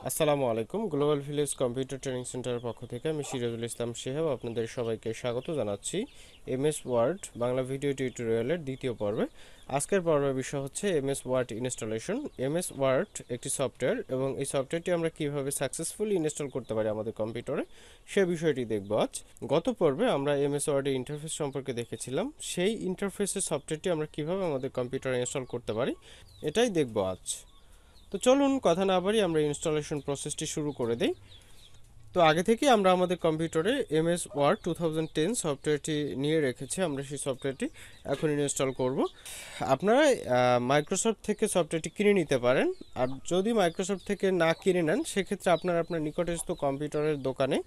আসসালামু আলাইকুম। Global village computer training সেন্টারের পক্ষ থেকে আমি সিরাজুল ইসলাম শিহাব আপনাদের সবাইকে স্বাগত জানাচ্ছি এমএস ওয়ার্ড বাংলা ভিডিও টিউটোরিয়ালের দ্বিতীয় পর্বে। আজকের পর্বের বিষয় হচ্ছে MS Word installation. MS Word একটি সফটওয়্যার এবং এই সফটওয়্যারটি আমরা কিভাবে সাকসেসফুলি ইনস্টল করতে পারি আমাদের কম্পিউটারে সে বিষয়টি দেখব আজ। গত পর্বে আমরা এমএস ওয়ার্ডের ইন্টারফেস সম্পর্কে দেখেছিলাম, সেই ইন্টারফেসের সফটওয়্যারটি আমরা কিভাবে আমাদের কম্পিউটারে ইনস্টল করতে পারি এটাই দেখব আজ। তো চলুন কথা না বাড়ি আমরা ইনস্টলেশন প্রসেসটি শুরু করে দেই। তো আগে থেকে আমরা আমাদের কম্পিউটারে এমএস ওয়ার্ড 2010 সফটওয়্যারটি নিয়ে রেখেছি, আমরা সেই সফটওয়্যারটি এখন ইনস্টল করব। আপনারা মাইক্রোসফট থেকে সফটওয়্যারটি কিনে নিতে পারেন, আর যদি মাইক্রোসফট থেকে না কিনে নেন সেক্ষেত্রে আপনারা আপনার নিকটস্থ কম্পিউটারের দোকানে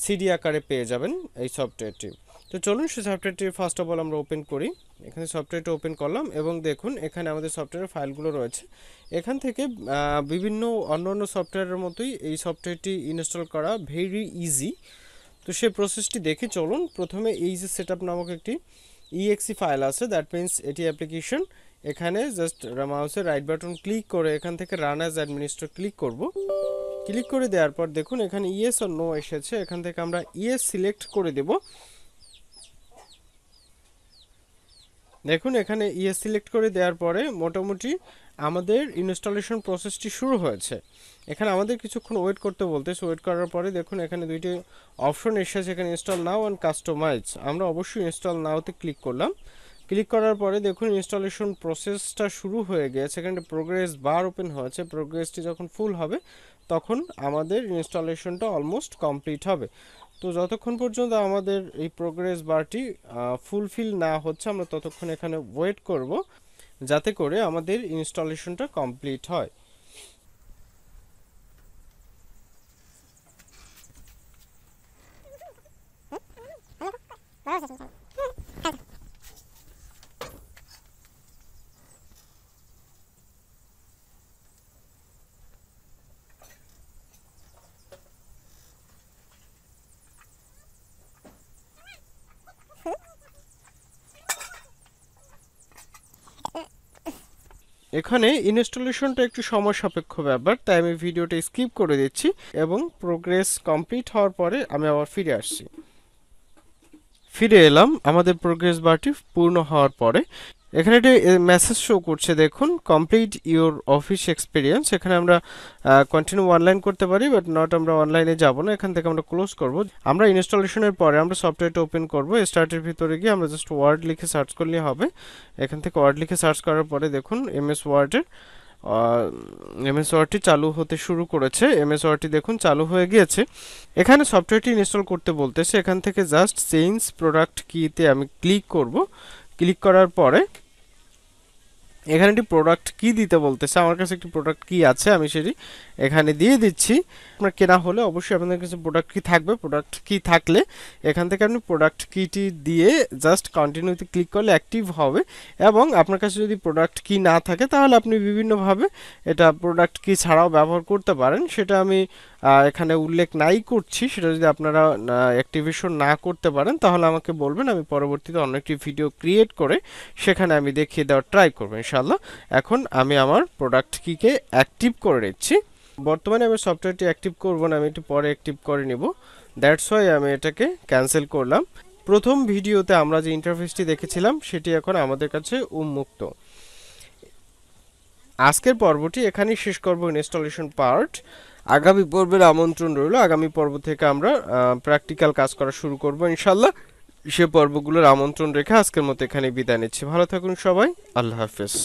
সিডি আকারে পেয়ে যাবেন এই সফটওয়্যারটি। তো চলুন সেই সফটওয়্যারটি ফার্স্ট অফ অল আমরা ওপেন করি। এখানে সফটওয়্যারটা ওপেন করলাম এবং দেখুন এখানে আমাদের সফটওয়্যারের ফাইলগুলো রয়েছে। এখান থেকে বিভিন্ন অন্য সফটওয়্যারের মতোই এই সফটওয়্যারটি ইনস্টল করা ভেরি ইজি। তো সেই প্রসেসটি দেখি চলুন। প্রথমে এই যে সেটআপ নামক একটি ইএক্সি ফাইল আছে, দ্যাট মিন্স এটি অ্যাপ্লিকেশন। এখানে জাস্ট মাউসের রাইট বাটন ক্লিক করে এখান থেকে রান অ্যাজ অ্যাডমিনিস্ট্রেটর ক্লিক করব। ক্লিক করে দেওয়ার পর দেখুন এখানে ইয়েস আর নো এসেছে, এখান থেকে আমরা ইয়েস সিলেক্ট করে দেব। দেখুন এখানে ইয়েস সিলেক্ট করে দেওয়ার পরে মোটামুটি আমাদের ইনস্টলেশন প্রসেসটি শুরু হয়েছে। এখানে আমাদের কিছুক্ষণ ওয়েট করতে বলতেছে। ওয়েট করার পরে দেখুন এখানে দুইটি অপশন এসেছে, এখানে ইনস্টল নাও অ্যান্ড কাস্টমাইজ। আমরা অবশ্যই ইনস্টল নাওতে ক্লিক করলাম। ক্লিক করার পরে দেখুন ইনস্টলেশন প্রসেসটা শুরু হয়ে গিয়েছে। এখানে প্রোগ্রেস বার ওপেন হয়েছে। প্রোগ্রেসটি যখন ফুল হবে তখন আমাদের ইনস্টলেশনটা অলমোস্ট কমপ্লিট হবে। তো যতক্ষণ পর্যন্ত আমাদের এই প্রোগ্রেস বারটি ফুলফিল না হচ্ছে আমরা ততক্ষণ এখানে ওয়েট করব, যাতে করে আমাদের ইনস্টলেশনটা কমপ্লিট হয়। এখানে ইনস্টলেশনটা একটু সময় সাপেক্ষ ব্যাপার, তাই আমি ভিডিওটা স্কিপ করে দিচ্ছি এবং প্রোগ্রেস কমপ্লিট হওয়ার পরে আমি আবার ফিরে আসছি। ফিরে এলাম আমাদের প্রোগ্রেস বারটি পূর্ণ হওয়ার পরে। এখানে একটি মেসেজ শো করছে, দেখুন কমপ্লিট ইওর অফিস এক্সপিরিয়েন্স। এখানে আমরা কন্টিনিউ অনলাইন করতে পারি, বাট নট আমরা অনলাইনে যাব না, এখান থেকে আমরা ক্লোজ করব। আমরা ইনস্টলেশনের পরে আমরা সফটওয়্যারটা ওপেন করব। স্টার্টের ভিতরে গিয়ে আমরা জাস্ট ওয়ার্ড লিখে সার্চ করলে হবে। এখান থেকে ওয়ার্ড লিখে সার্চ করার পরে দেখুন এমএস ওয়ার্ডটি চালু হতে শুরু করেছে। এমএস ওয়ার্ডটি দেখুন চালু হয়ে গিয়েছে। এখানে সফটওয়্যারটি ইনস্টল করতে বলতেছে, এখান থেকে জাস্ট চেঞ্জ প্রোডাক্ট কিতে আমি ক্লিক করব। ক্লিক করার পরে এখানে একটি প্রোডাক্ট কি দিতে বলতেছে। আমার কাছে একটি প্রোডাক্ট কি আছে, আমি সেটি এখানে দিয়ে দিচ্ছি। আপনার কেনা হলে অবশ্যই আপনাদের কাছে প্রোডাক্ট কি থাকবে। প্রোডাক্ট কি থাকলে এখান থেকে আপনি প্রোডাক্ট কিটি দিয়ে জাস্ট কন্টিনিউতে ক্লিক করলে অ্যাক্টিভ হবে। এবং আপনার কাছে যদি প্রোডাক্ট কি না থাকে তাহলে আপনি বিভিন্নভাবে এটা প্রোডাক্ট কি ছাড়াও ব্যবহার করতে পারেন। সেটা আমি এখানে উল্লেখ নাই করছি। সেটা যদি আপনারা অ্যাক্টিভেশন না করতে পারেন তাহলে আমাকে বলবেন, আমি পরবর্তীতে অন্য একটি ভিডিও ক্রিয়েট করে সেখানে আমি দেখিয়ে দেওয়ার ট্রাই করবো ইনশাল্লাহ। এখন আমি আমার প্রোডাক্ট কিকে অ্যাক্টিভ করে নিচ্ছি। বর্তমানে আমি সফটওয়্যারটি অ্যাক্টিভ করব না, আমি একটু পরে অ্যাক্টিভ করে নিব। দ্যাটস ওয়াই আমি এটাকে ক্যান্সেল করলাম। প্রথম ভিডিওতে আমরা যে ইন্টারফেসটি দেখেছিলাম সেটি এখন আমাদের কাছে উন্মুক্ত। আজকের পর্বটি এখানেই শেষ করব, ইনস্টলেশন পার্ট। আগামী পর্বের আমন্ত্রণ রইল। আগামী পর্ব থেকে আমরা প্র্যাকটিক্যাল কাজ করা শুরু করব ইনশাল্লাহ। সে পর্বগুলোর আমন্ত্রণ রেখে আজকের মতো এখানে বিদায় নিচ্ছি। ভালো থাকুন সবাই, আল্লাহ হাফেজ।